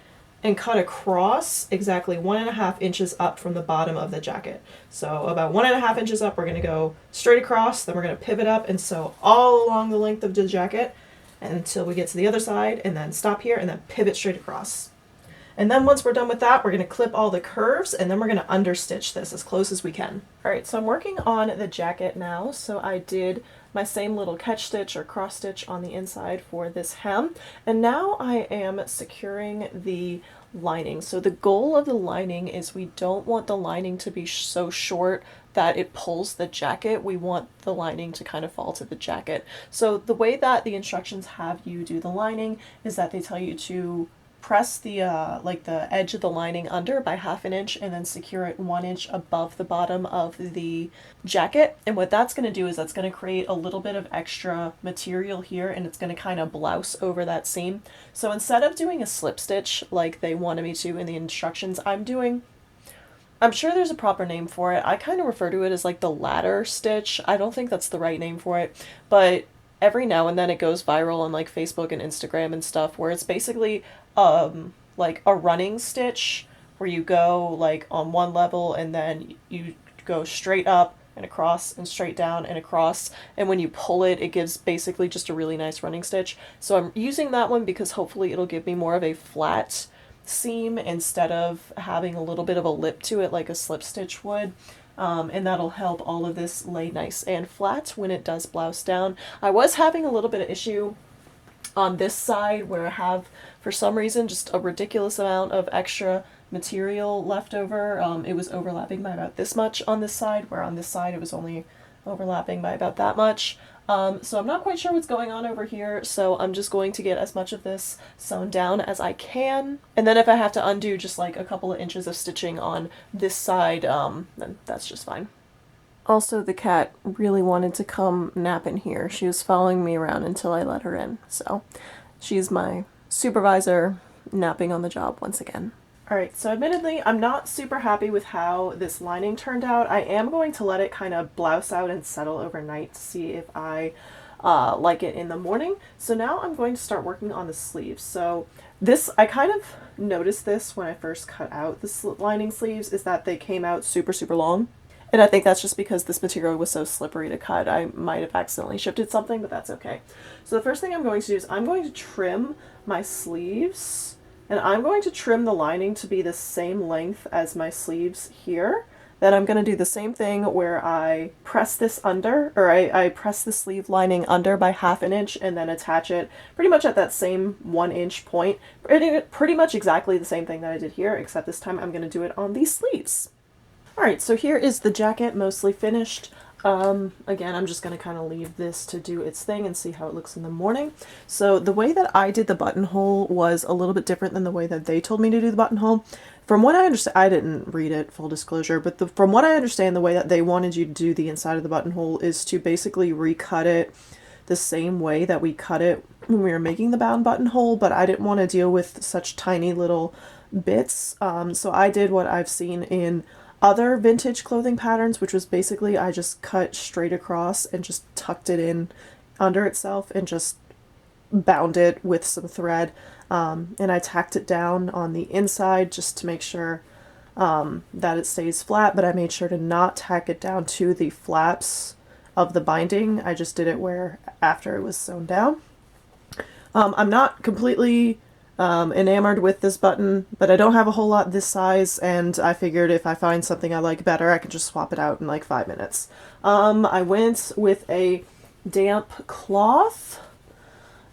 and cut across exactly 1.5 inches up from the bottom of the jacket. So about 1.5 inches up, we're going to go straight across, then we're going to pivot up and sew all along the length of the jacket until we get to the other side, and then stop here and then pivot straight across. And then once we're done with that, we're going to clip all the curves, and then we're going to understitch this as close as we can. Alright, so I'm working on the jacket now. So I did my same little catch stitch or cross stitch on the inside for this hem, and now I am securing the lining. So the goal of the lining is we don't want the lining to be so short that it pulls the jacket. We want the lining to kind of fall to the jacket. So the way that the instructions have you do the lining is that they tell you to press the like the edge of the lining under by 1/2 inch and then secure it 1 inch above the bottom of the jacket. And what that's going to do is that's going to create a little bit of extra material here, and it's going to kind of blouse over that seam. So instead of doing a slip stitch like they wanted me to in the instructions, I'm sure there's a proper name for it. I kind of refer to it as like the ladder stitch. I don't think that's the right name for it, but every now and then it goes viral on like Facebook and Instagram and stuff, where it's basically like a running stitch where you go like on one level and then you go straight up and across and straight down and across, and when you pull it, it gives basically just a really nice running stitch. So I'm using that one because hopefully it'll give me more of a flat seam instead of having a little bit of a lip to it like a slip stitch would. And that'll help all of this lay nice and flat when it does blouse down. I was having a little bit of issue on this side where I have, for some reason, just a ridiculous amount of extra material left over. It was overlapping by about this much on this side, where on this side it was only overlapping by about that much. So I'm not quite sure what's going on over here, so I'm just going to get as much of this sewn down as I can. And then if I have to undo just like a couple of inches of stitching on this side, then that's just fine. Also, the cat really wanted to come nap in here. She was following me around until I let her in, so she's my supervisor napping on the job once again. Alright, so admittedly, I'm not super happy with how this lining turned out. I am going to let it kind of blouse out and settle overnight to see if I like it in the morning. So now I'm going to start working on the sleeves. So this, I kind of noticed this when I first cut out the lining sleeves, is that they came out super, super long. And I think that's just because this material was so slippery to cut. I might have accidentally shifted something, but that's okay. So the first thing I'm going to do is I'm going to trim my sleeves. And I'm going to trim the lining to be the same length as my sleeves here. Then I'm going to do the same thing where I press this under, or I press the sleeve lining under by 1/2 inch and then attach it pretty much at that same 1 inch point. Pretty much exactly the same thing that I did here, except this time I'm going to do it on these sleeves. Alright, so here is the jacket mostly finished. Again, I'm just going to kind of leave this to do its thing and see how it looks in the morning. So the way that I did the buttonhole was a little bit different than the way that they told me to do the buttonhole. From what I understand, I didn't read it, full disclosure, but from what I understand, the way that they wanted you to do the inside of the buttonhole is to basically recut it the same way that we cut it when we were making the bound buttonhole, but I didn't want to deal with such tiny little bits. So I did what I've seen in other vintage clothing patterns, which was basically I just cut straight across and just tucked it in under itself and just bound it with some thread, and I tacked it down on the inside just to make sure that it stays flat, but I made sure to not tack it down to the flaps of the binding. I just did it where after it was sewn down. I'm not completely enamored with this button, but I don't have a whole lot this size, and I figured if I find something I like better, I can just swap it out in like 5 minutes. I went with a damp cloth,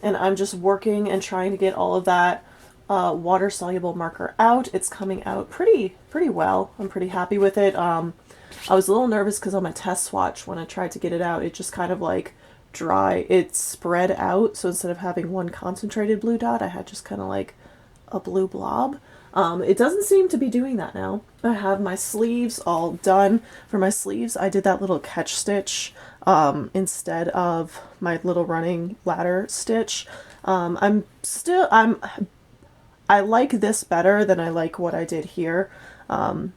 and I'm just working and trying to get all of that water-soluble marker out. It's coming out pretty well. I'm pretty happy with it. I was a little nervous because on my test swatch, when I tried to get it out, it just kind of like it spread out, so instead of having one concentrated blue dot, I had just kind of like a blue blob. It doesn't seem to be doing that now. I have my sleeves all done. For my sleeves, I did that little catch stitch instead of my little running ladder stitch. I like this better than I like what I did here.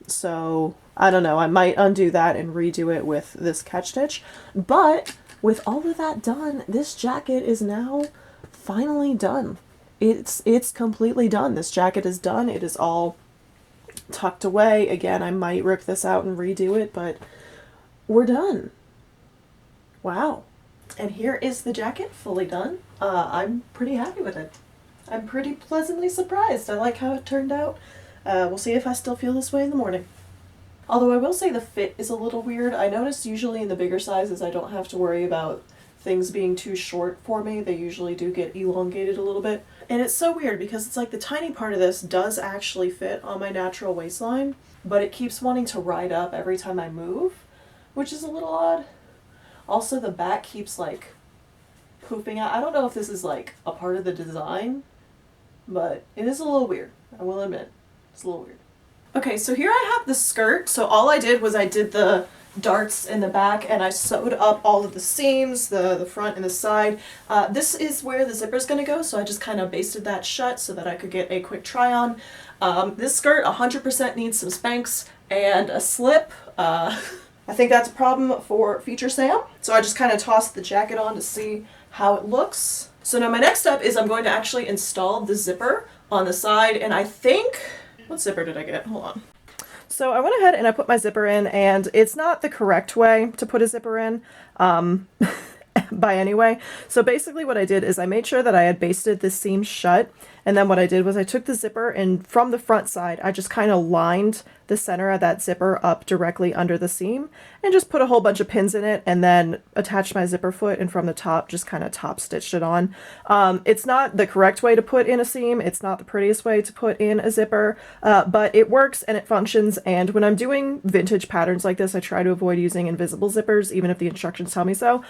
So I don't know, I might undo that and redo it with this catch stitch, but with all of that done, this jacket is now finally done. It's completely done. This jacket is done. It is all tucked away. Again, I might rip this out and redo it, but we're done. Wow. And here is the jacket fully done. I'm pretty happy with it. I'm pretty pleasantly surprised. I like how it turned out. We'll see if I still feel this way in the morning. Although I will say the fit is a little weird. I noticed usually in the bigger sizes I don't have to worry about things being too short for me. They usually do get elongated a little bit. And it's so weird because it's like the tiny part of this does actually fit on my natural waistline, but it keeps wanting to ride up every time I move, which is a little odd. Also, the back keeps like poofing out. I don't know if this is like a part of the design, but it is a little weird. I will admit, it's a little weird. Okay, so here I have the skirt. So all I did was I did the darts in the back and I sewed up all of the seams, the front and the side. This is where the zipper is going to go, so I just kind of basted that shut so that I could get a quick try on. This skirt 100% needs some Spanx and a slip. I think that's a problem for Feature Sam, so I just kind of tossed the jacket on to see how it looks. So now my next step is I'm going to actually install the zipper on the side, and I think... What zipper did I get? Hold on. So I went ahead and I put my zipper in, and it's not the correct way to put a zipper in, by any way. So basically what I did is I made sure that I had basted the seam shut, and then what I did was I took the zipper and from the front side, I just kind of lined the center of that zipper up directly under the seam and just put a whole bunch of pins in it and then attached my zipper foot, and from the top just kind of top stitched it on. It's not the correct way to put in a seam. It's not the prettiest way to put in a zipper, but it works and it functions. And when I'm doing vintage patterns like this, I try to avoid using invisible zippers, even if the instructions tell me so,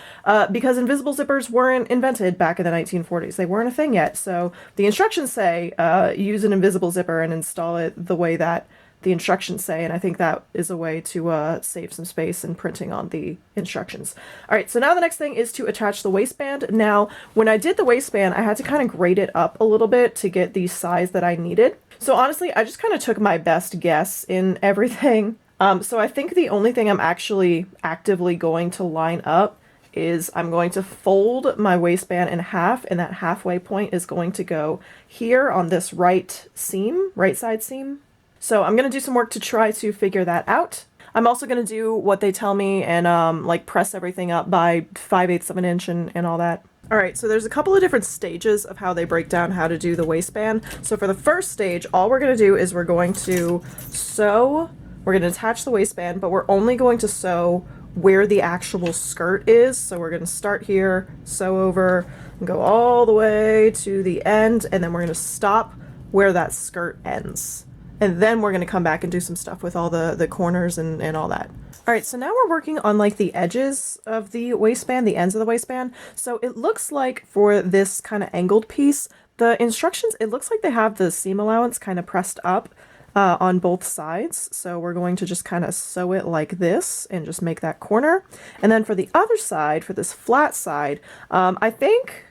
because invisible zippers weren't invented back in the 1940s. They weren't a thing yet. So the instructions say use an invisible zipper and install it the way that the instructions say, and I think that is a way to save some space in printing on the instructions. All right, so now the next thing is to attach the waistband. Now, when I did the waistband, I had to kind of grade it up a little bit to get the size that I needed. So honestly, I just kind of took my best guess in everything. So I think the only thing I'm actually actively going to line up is I'm going to fold my waistband in half, and that halfway point is going to go here on this right seam, right side seam. So I'm going to do some work to try to figure that out. I'm also going to do what they tell me and like press everything up by 5/8 of an inch and all that. All right, so there's a couple of different stages of how they break down how to do the waistband. So for the first stage, all we're going to do is we're going to sew, we're going to attach the waistband, but we're only going to sew where the actual skirt is. So we're going to start here, sew over, and go all the way to the end, and then we're going to stop where that skirt ends. And then we're going to come back and do some stuff with all the corners and all that. All right, so now we're working on like the edges of the waistband, the ends of the waistband. So it looks like for this kind of angled piece, the instructions, it looks like they have the seam allowance kind of pressed up on both sides. So we're going to just kind of sew it like this and just make that corner. And then for the other side, for this flat side, I think...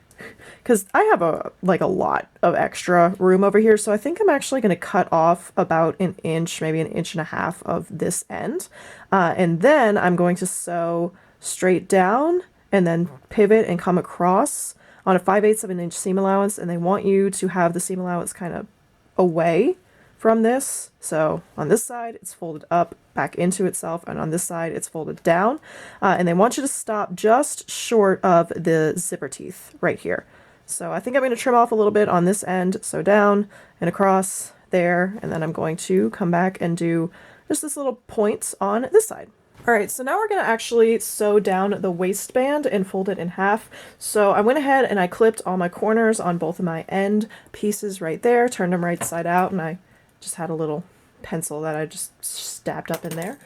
because I have a lot of extra room over here, so I think I'm actually going to cut off about an inch, maybe an inch and a half of this end, and then I'm going to sew straight down and then pivot and come across on a 5/8 of an inch seam allowance, and they want you to have the seam allowance kind of away from this. So on this side it's folded up back into itself, and on this side it's folded down, and they want you to stop just short of the zipper teeth right here. So I think I'm going to trim off a little bit on this end, sew down and across there, and then I'm going to come back and do just this little point on this side. All right, so now we're going to actually sew down the waistband and fold it in half. So I went ahead and I clipped all my corners on both of my end pieces right there, turned them right side out, and I just had a little pencil that I just stabbed up in there.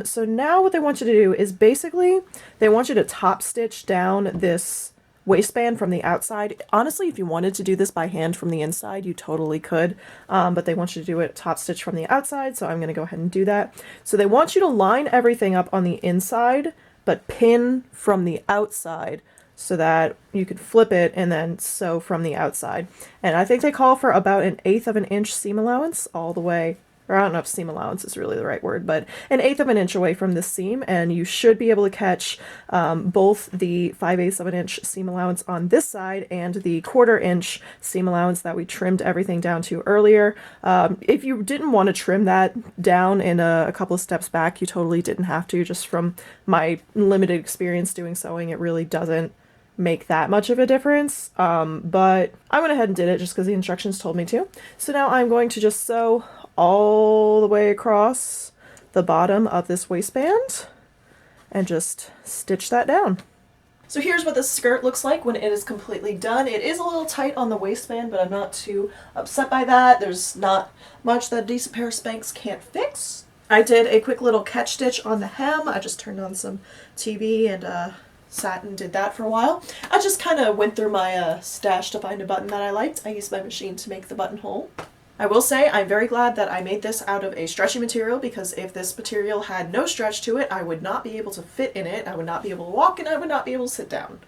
So now what they want you to do is basically they want you to top stitch down this waistband from the outside. Honestly, if you wanted to do this by hand from the inside, you totally could, but they want you to do it top stitch from the outside, so I'm going to go ahead and do that. So they want you to line everything up on the inside, but pin from the outside, so that you could flip it and then sew from the outside. And I think they call for about 1/8 of an inch seam allowance all the way, or I don't know if seam allowance is really the right word, but 1/8 of an inch away from this seam, and you should be able to catch both the 5/8 of an inch seam allowance on this side and the 1/4 inch seam allowance that we trimmed everything down to earlier. If you didn't want to trim that down in a couple of steps back, you totally didn't have to. Just from my limited experience doing sewing, it really doesn't make that much of a difference, but I went ahead and did it just because the instructions told me to. So now I'm going to just sew all the way across the bottom of this waistband and just stitch that down. So here's what the skirt looks like when it is completely done. It is a little tight on the waistband, but I'm not too upset by that. There's not much that a decent pair of Spanx can't fix. I did a quick little catch stitch on the hem. I just turned on some TV and sat and did that for a while. I just kind of went through my stash to find a button that I liked. I used my machine to make the buttonhole. I will say I'm very glad that I made this out of a stretchy material, because if this material had no stretch to it, I would not be able to fit in it, I would not be able to walk, and I would not be able to sit down.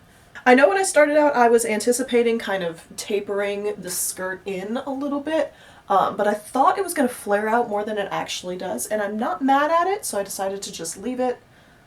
I know when I started out I was anticipating kind of tapering the skirt in a little bit, but I thought it was going to flare out more than it actually does, and I'm not mad at it, so I decided to just leave it.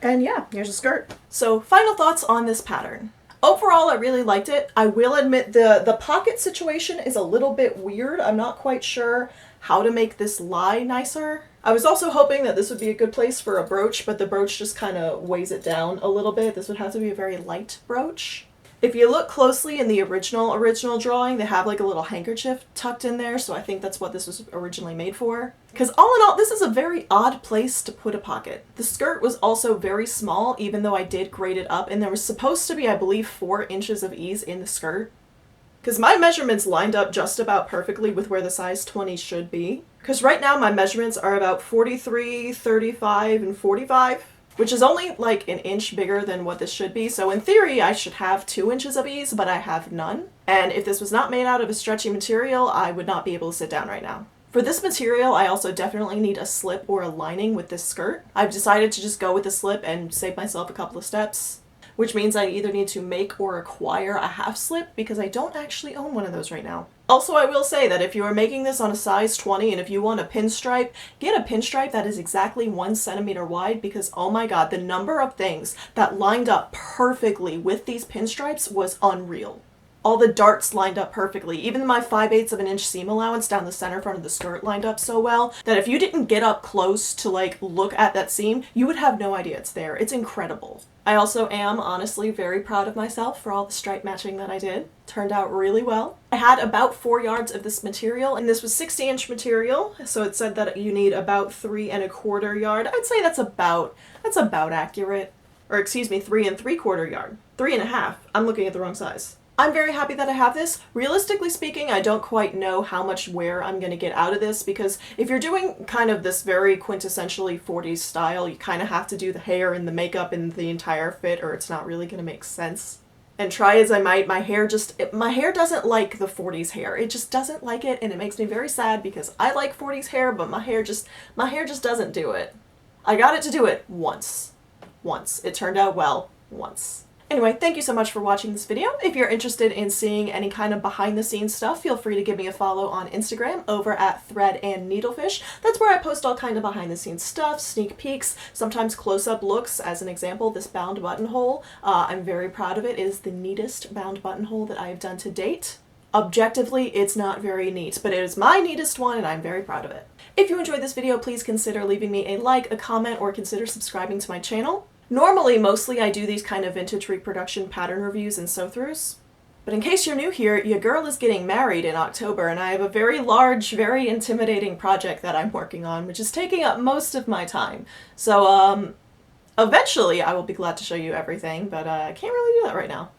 And yeah, here's a skirt. So final thoughts on this pattern. Overall, I really liked it. I will admit the pocket situation is a little bit weird. I'm not quite sure how to make this lie nicer. I was also hoping that this would be a good place for a brooch, but the brooch just kind of weighs it down a little bit. This would have to be a very light brooch. If you look closely in the original drawing, they have like a little handkerchief tucked in there, so I think that's what this was originally made for. Because all in all, this is a very odd place to put a pocket. The skirt was also very small, even though I did grade it up, and there was supposed to be, I believe, 4 inches of ease in the skirt. Because my measurements lined up just about perfectly with where the size 20 should be. Because right now my measurements are about 43, 35, and 45. Which is only like an inch bigger than what this should be, so in theory I should have 2 inches of ease, but I have none. And if this was not made out of a stretchy material, I would not be able to sit down right now. For this material, I also definitely need a slip or a lining with this skirt. I've decided to just go with the slip and save myself a couple of steps, which means I either need to make or acquire a half slip, because I don't actually own one of those right now. Also, I will say that if you are making this on a size 20 and if you want a pinstripe, get a pinstripe that is exactly 1 centimeter wide, because oh my god, the number of things that lined up perfectly with these pinstripes was unreal. All the darts lined up perfectly. Even my 5/8 of an inch seam allowance down the center front of the skirt lined up so well that if you didn't get up close to like look at that seam, you would have no idea it's there. It's incredible. I also am honestly very proud of myself for all the stripe matching that I did. Turned out really well. I had about 4 yards of this material, and this was 60-inch material, so it said that you need about 3 1/4 yard. I'd say that's about accurate. Or excuse me, 3 3/4 yard. 3 1/2. I'm looking at the wrong size. I'm very happy that I have this. Realistically speaking, I don't quite know how much wear I'm going to get out of this, because if you're doing kind of this very quintessentially 40s style, you kind of have to do the hair and the makeup and the entire fit, or it's not really going to make sense. And try as I might, my hair doesn't like the 40s hair. It just doesn't like it, and it makes me very sad, because I like 40s hair, but my hair just doesn't do it. I got it to do it once. It turned out well once. Anyway, thank you so much for watching this video. If you're interested in seeing any kind of behind the scenes stuff, feel free to give me a follow on Instagram over at Thread and Needlefish. That's where I post all kind of behind the scenes stuff, sneak peeks, sometimes close-up looks. As an example, this bound buttonhole, I'm very proud of it. It is the neatest bound buttonhole that I have done to date. Objectively, it's not very neat, but it is my neatest one, and I'm very proud of it. If you enjoyed this video, please consider leaving me a like, a comment, or consider subscribing to my channel. Normally, mostly I do these kind of vintage reproduction pattern reviews and sew-throughs. But in case you're new here, your girl is getting married in October, and I have a very large, very intimidating project that I'm working on, which is taking up most of my time. So, eventually I will be glad to show you everything, but I can't really do that right now.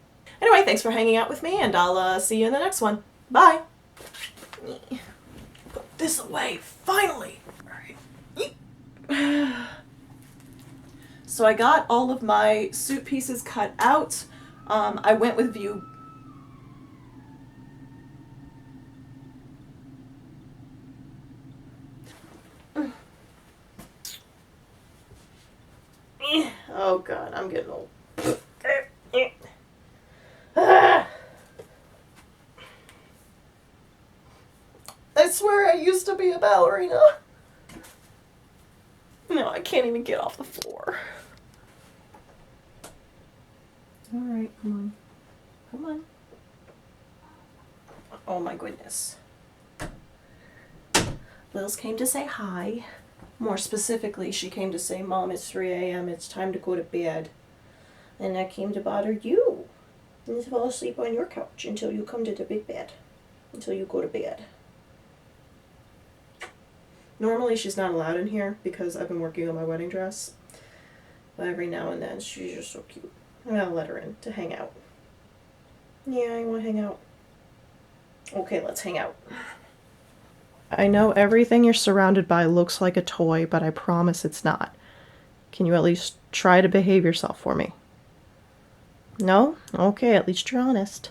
Anyway, thanks for hanging out with me, and I'll see you in the next one. Bye! Put this away, finally! Alright. So I got all of my suit pieces cut out. I went with view. Oh god, I'm getting old. I swear I used to be a ballerina. No, I can't even get off the floor. Alright, come on. Come on. Oh my goodness. Lils came to say hi. More specifically, she came to say, Mom, it's 3 a.m. It's time to go to bed. And I came to bother you. And to fall asleep on your couch until you come to the big bed. Until you go to bed. Normally she's not allowed in here because I've been working on my wedding dress. But every now and then she's just so cute. I'm gonna let her in to hang out. Yeah, I want to hang out. Okay, let's hang out. I know everything you're surrounded by looks like a toy, but I promise it's not. Can you at least try to behave yourself for me? No? Okay, at least you're honest.